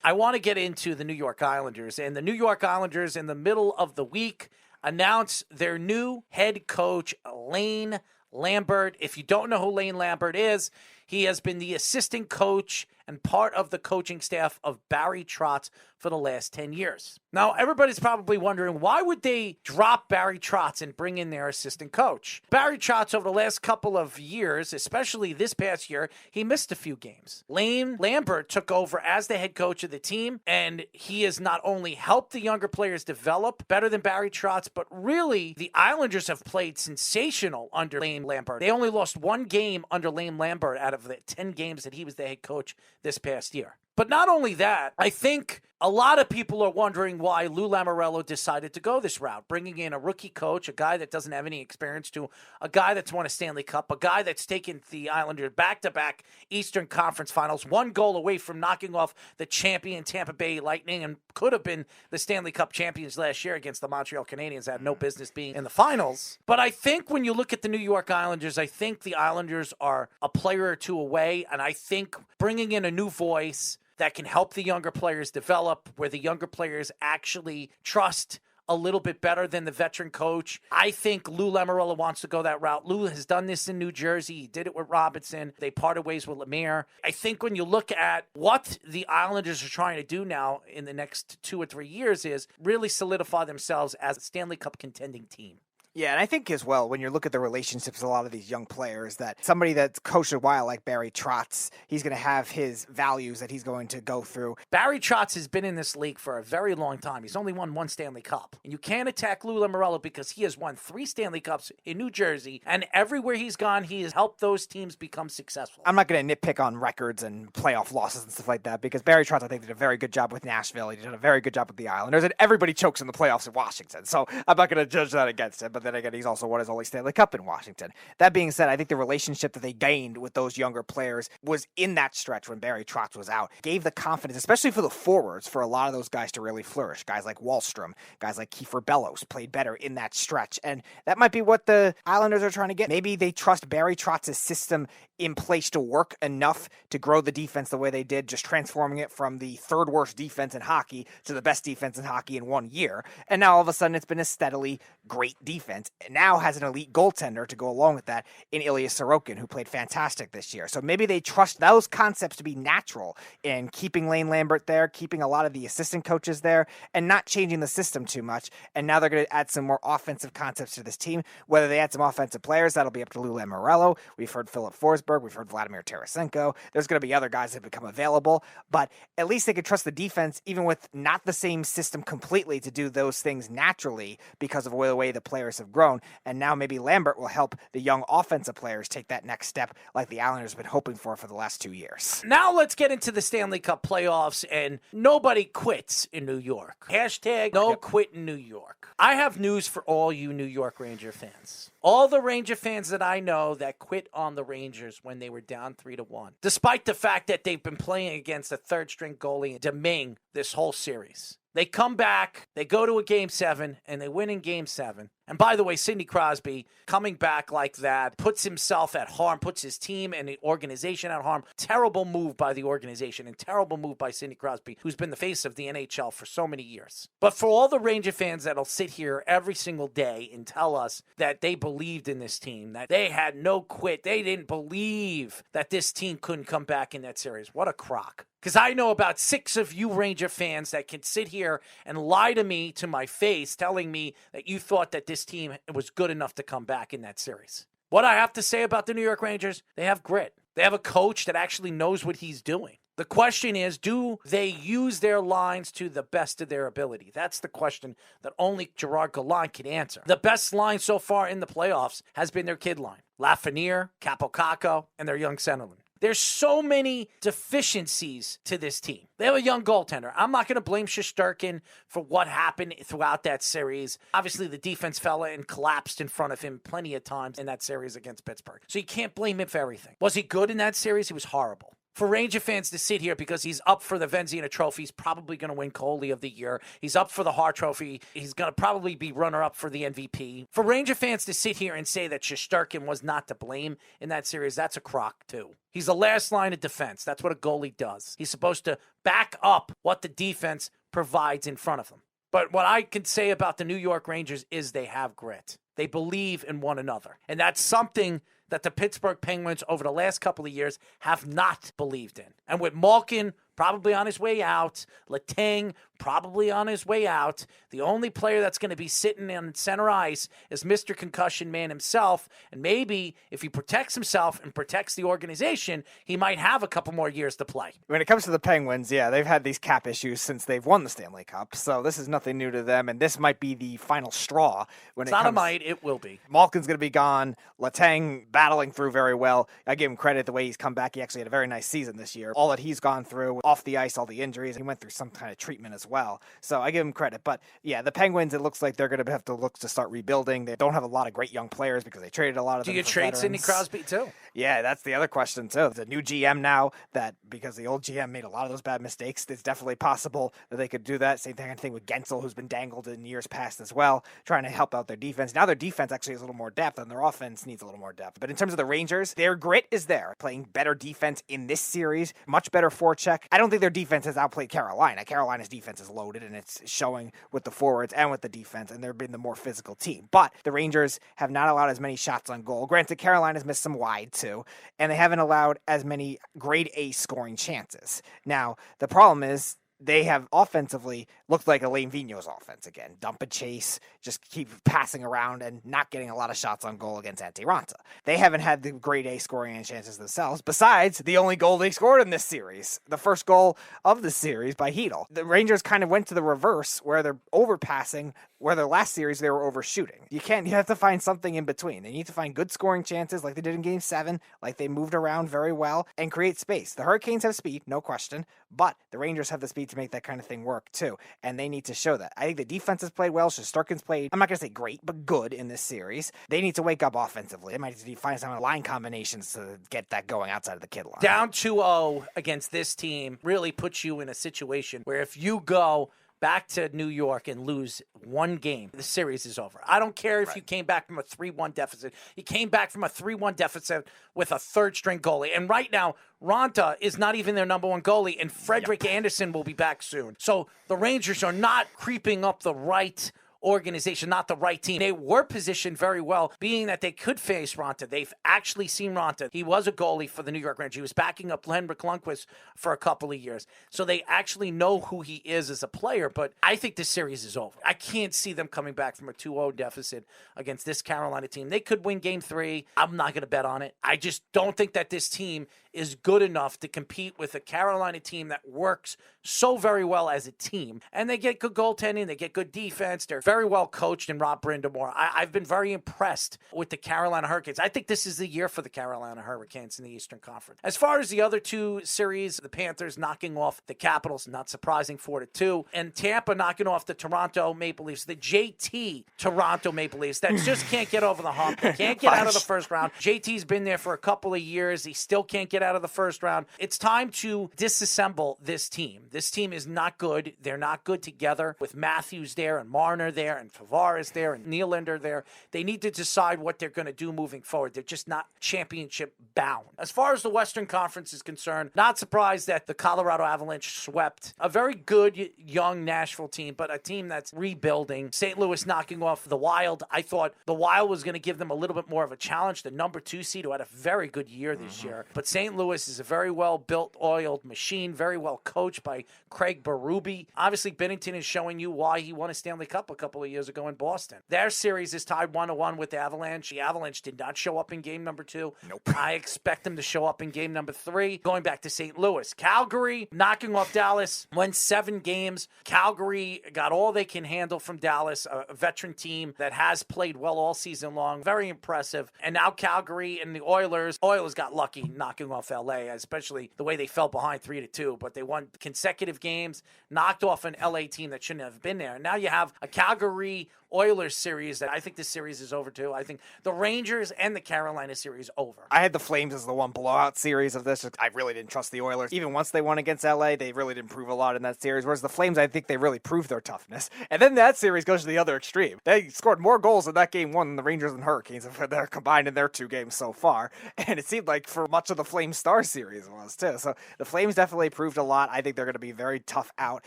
I want to get into the New York Islanders. And the New York Islanders in the middle of the week announced their new head coach, Lane Lambert. If you don't know who Lane Lambert is, he has been the assistant coach and part of the coaching staff of Barry Trotz for the last 10 years. Now, everybody's probably wondering, why would they drop Barry Trotz and bring in their assistant coach? Barry Trotz, over the last couple of years, especially this past year, he missed a few games. Lane Lambert took over as the head coach of the team, and he has not only helped the younger players develop better than Barry Trotz, but really, the Islanders have played sensational under Lane Lambert. They only lost one game under Lane Lambert out of the 10 games that he was the head coach this past year. But not only that, I think a lot of people are wondering why Lou Lamoriello decided to go this route, bringing in a rookie coach, a guy that doesn't have any experience, to a guy that's won a Stanley Cup, a guy that's taken the Islanders back-to-back Eastern Conference Finals, one goal away from knocking off the champion Tampa Bay Lightning, and could have been the Stanley Cup champions last year against the Montreal Canadiens that had no business being in the finals. But I think when you look at the New York Islanders, I think the Islanders are a player or two away, and I think bringing in a new voice that can help the younger players develop, where the younger players actually trust a little bit better than the veteran coach. I think Lou Lamoriello wants to go that route. Lou has done this in New Jersey. He did it with Robinson. They parted ways with Lemaire. I think when you look at what the Islanders are trying to do now in the next 2 or 3 years is really solidify themselves as a Stanley Cup contending team. Yeah, and I think as well, when you look at the relationships with a lot of these young players, that somebody that's coached a while like Barry Trotz, he's going to have his values that he's going to go through. Barry Trotz has been in this league for a very long time. He's only won 1 Stanley Cup. And you can't attack Lou Lamoriello because he has won 3 Stanley Cups in New Jersey, and everywhere he's gone, he has helped those teams become successful. I'm not going to nitpick on records and playoff losses and stuff like that, because Barry Trotz, I think, did a very good job with Nashville. He did a very good job with the Islanders, and everybody chokes in the playoffs in Washington. So I'm not going to judge that against him, but then again, he's also won his only Stanley Cup in Washington. That being said, I think the relationship that they gained with those younger players was in that stretch when Barry Trotz was out. Gave the confidence, especially for the forwards, for a lot of those guys to really flourish. Guys like Wahlstrom, guys like Kiefer Bellows played better in that stretch. And that might be what the Islanders are trying to get. Maybe they trust Barry Trotz's system in place to work enough to grow the defense the way they did, just transforming it from the 3rd worst defense in hockey to the best defense in hockey in 1 year. And now all of a sudden it's been a steadily great defense. And now has an elite goaltender to go along with that in Ilya Sorokin, who played fantastic this year. So maybe they trust those concepts to be natural in keeping Lane Lambert there, keeping a lot of the assistant coaches there, and not changing the system too much. And now they're going to add some more offensive concepts to this team. Whether they add some offensive players, that'll be up to Lou Lamoriello. We've heard Philip Forsberg. We've heard Vladimir Tarasenko. There's going to be other guys that become available, but at least they can trust the defense, even with not the same system completely, to do those things naturally because of the way the players have grown. And now maybe Lambert will help the young offensive players take that next step like the Islanders have been hoping for the last 2 years. Now let's get into the Stanley Cup playoffs, and nobody quits in New York. Hashtag no quit in New York. I have news for all you New York Ranger fans. All the Ranger fans that I know that quit on the Rangers when they were down 3-1, despite the fact that they've been playing against a 3rd-string goalie, Domingue, this whole series. They come back, they go to a Game 7, and they win in Game 7. And by the way, Sidney Crosby, coming back like that, puts himself at harm, puts his team and the organization at harm. Terrible move by the organization and terrible move by Sidney Crosby, who's been the face of the NHL for so many years. But for all the Ranger fans that'll sit here every single day and tell us that they believed in this team, that they had no quit, they didn't believe that this team couldn't come back in that series, what a crock. Because I know about 6 of you Ranger fans that can sit here and lie to me to my face, telling me that you thought that this team was good enough to come back in that series. What I have to say about the New York Rangers, they have grit. They have a coach that actually knows what he's doing. The question is, do they use their lines to the best of their ability? That's the question that only Gerard Gallant can answer. The best line so far in the playoffs has been their kid line. Lafreniere, Capo, and their young centerman. There's so many deficiencies to this team. They have a young goaltender. I'm not going to blame Shesterkin for what happened throughout that series. Obviously, the defense fell and collapsed in front of him plenty of times in that series against Pittsburgh. So you can't blame him for everything. Was he good in that series? He was horrible. For Ranger fans to sit here because he's up for the Vezina Trophy, he's probably going to win Goalie of the Year. He's up for the Hart Trophy. He's going to probably be runner-up for the MVP. For Ranger fans to sit here and say that Shesterkin was not to blame in that series, that's a crock too. He's the last line of defense. That's what a goalie does. He's supposed to back up what the defense provides in front of him. But what I can say about the New York Rangers is they have grit. They believe in one another. And that's something that the Pittsburgh Penguins over the last couple of years have not believed in. And with Malkin probably on his way out, Letang probably on his way out, the only player that's going to be sitting on center ice is Mr. Concussion Man himself. And maybe if he protects himself and protects the organization, he might have a couple more years to play. When it comes to the Penguins, yeah, they've had these cap issues since they've won the Stanley Cup. So this is nothing new to them. And this might be the final straw. It's not a might, it will be. Malkin's going to be gone. Letang battling through very well. I give him credit the way he's come back. He actually had a very nice season this year. All that he's gone through off the ice, all the injuries, he went through some kind of treatment as well. So I give him credit. But yeah, the Penguins, it looks like they're going to have to look to start rebuilding. They don't have a lot of great young players because they traded a lot of them. Do you trade Sidney Crosby too? Yeah, that's the other question too. There's a new GM now that because the old GM made a lot of those bad mistakes, it's definitely possible that they could do that. Same thing with Gensel, who's been dangled in years past as well, trying to help out their defense. Now their defense actually has a little more depth and their offense needs a little more depth. But in terms of the Rangers, their grit is there. Playing better defense in this series, much better forecheck. I don't think their defense has outplayed Carolina. Carolina's defense is loaded and it's showing with the forwards and with the defense, and they've been the more physical team. But the Rangers have not allowed as many shots on goal. Granted, Carolina's missed some wide too, and they haven't allowed as many grade A scoring chances. Now, the problem is they have offensively looked like Alain Vigneault's offense again. Dump and chase, just keep passing around and not getting a lot of shots on goal against Antti Raanta. They haven't had the grade A scoring chances themselves, besides the only goal they scored in this series, the first goal of the series by Hedl. The Rangers kind of went to the reverse where they're overpassing, where their last series they were overshooting. You have to find something in between. They need to find good scoring chances like they did in Game 7, like they moved around very well, and create space. The Hurricanes have speed, no question, but the Rangers have the speed to make that kind of thing work too, and they need to show that. I think the defense has played well. Shesterkin's played, I'm not going to say great, but good in this series. They need to wake up offensively. They might need to find some line combinations to get that going outside of the kid line. Down 2-0 against this team really puts you in a situation where if you go back to New York and lose one game, the series is over. I don't care if you came back from a 3-1 deficit. You came back from a 3-1 deficit with a third-string goalie. And right now, Raanta is not even their number one goalie, and Frederick Anderson will be back soon. So the Rangers are not creeping up the right organization, not the right team. They were positioned very well, being that they could face Raanta. They've actually seen Raanta. He was a goalie for the New York Rangers. He was backing up Henrik Lundqvist for a couple of years. So they actually know who he is as a player, but I think this series is over. I can't see them coming back from a 2-0 deficit against this Carolina team. They could win Game 3. I'm not going to bet on it. I just don't think that this team is good enough to compete with a Carolina team that works so very well as a team. And they get good goaltending. They get good defense. They're very well coached in Rob Brindamore. I've been very impressed with the Carolina Hurricanes. I think this is the year for the Carolina Hurricanes in the Eastern Conference. As far as the other two series, the Panthers knocking off the Capitals, not surprising, 4-2. And Tampa knocking off the Toronto Maple Leafs, the JT Toronto Maple Leafs that just can't get over the hump. They can't get out of the first round. JT's been there for a couple of years. He still can't get out of the first round. It's time to disassemble this team. This team is not good. They're not good together with Matthews there and Marner there and Tavares there and Nylander there. They need to decide what they're going to do moving forward. They're just not championship bound. As far as the Western Conference is concerned, not surprised that the Colorado Avalanche swept a very good young Nashville team, but a team that's rebuilding. St. Louis knocking off the Wild. I thought the Wild was going to give them a little bit more of a challenge. The number 2 seed who had a very good year this year. But St. Louis is a very well-built, oiled machine, very well coached by Craig Berube. Obviously, Binnington is showing you why he won a Stanley Cup a couple of years ago in Boston. Their series is tied 1-1 with the Avalanche. The Avalanche did not show up in game number 2. Nope. I expect them to show up in game number 3. Going back to St. Louis. Calgary knocking off Dallas. Won 7 games. Calgary got all they can handle from Dallas, a veteran team that has played well all season long. Very impressive. And now Calgary and the Oilers got lucky knocking off LA, especially the way they fell behind 3-2, but they won consecutive games, knocked off an LA team that shouldn't have been there. And now you have a Calgary Oilers series that I think this series is over too. I think the Rangers and the Carolina series over. I had the Flames as the one blowout series of this. I really didn't trust the Oilers. Even once they won against LA, they really didn't prove a lot in that series. Whereas the Flames, I think they really proved their toughness. And then that series goes to the other extreme. They scored more goals in that game 1 than the Rangers and Hurricanes. They're combined in their 2 games so far. And it seemed like for much of the Flames Flames Star series was too. So the Flames definitely proved a lot. I think they're going to be very tough out,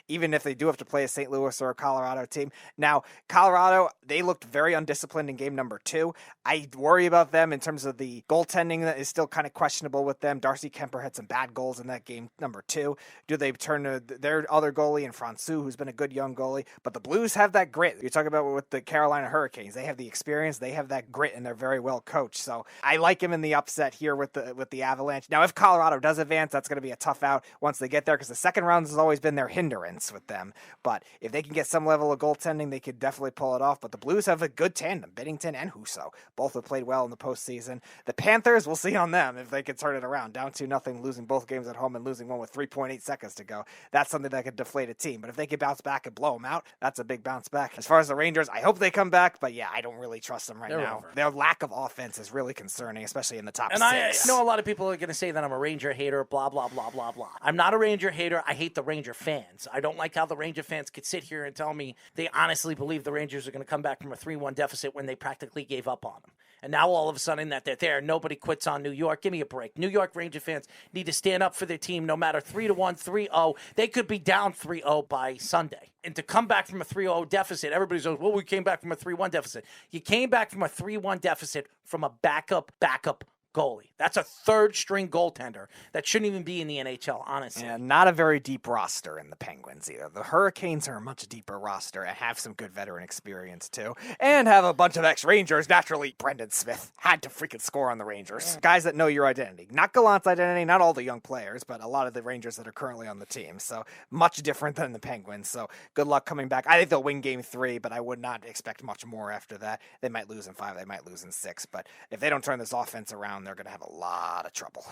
even if they do have to play a St. Louis or a Colorado team. Now, Colorado, they looked very undisciplined in game number 2. I worry about them in terms of the goaltending that is still kind of questionable with them. Darcy Kemper had some bad goals in that game number 2. Do they turn to their other goalie in Francouz, who's been a good young goalie? But the Blues have that grit. You're talking about with the Carolina Hurricanes. They have the experience, they have that grit, and they're very well coached. So I like him in the upset here with the Avalanche. Now, if Colorado does advance, that's going to be a tough out once they get there, because the second round has always been their hindrance with them. But if they can get some level of goaltending, they could definitely pull it off. But the Blues have a good tandem, Binnington and Husso. Both have played well in the postseason. The Panthers, we'll see on them if they can turn it around. Down 2-0, losing both games at home and losing one with 3.8 seconds to go. That's something that could deflate a team. But if they can bounce back and blow them out, that's a big bounce back. As far as the Rangers, I hope they come back. But yeah, I don't really trust them now. Over. Their lack of offense is really concerning, especially in the top 6. I know a lot of people are going to say that I'm a Ranger hater, blah, blah, blah, blah, blah. I'm not a Ranger hater. I hate the Ranger fans. I don't like how the Ranger fans could sit here and tell me they honestly believe the Rangers are going to come back from a 3-1 deficit when they practically gave up on them. And now all of a sudden that they're there, nobody quits on New York. Give me a break. New York Ranger fans need to stand up for their team no matter 3-1, 3-0. They could be down 3-0 by Sunday. And to come back from a 3-0 deficit, everybody says, well, we came back from a 3-1 deficit. You came back from a 3-1 deficit from a backup goalie. That's a third-string goaltender that shouldn't even be in the NHL, honestly. Yeah, not a very deep roster in the Penguins either. The Hurricanes are a much deeper roster and have some good veteran experience too, and have a bunch of ex-Rangers. Naturally, Brendan Smith had to freaking score on the Rangers. Guys that know your identity. Not Gallant's identity, not all the young players, but a lot of the Rangers that are currently on the team. So much different than the Penguins. So good luck coming back. I think they'll win game 3, but I would not expect much more after that. They might lose in 5, they might lose in 6, but if they don't turn this offense around, they're going to have a lot of trouble.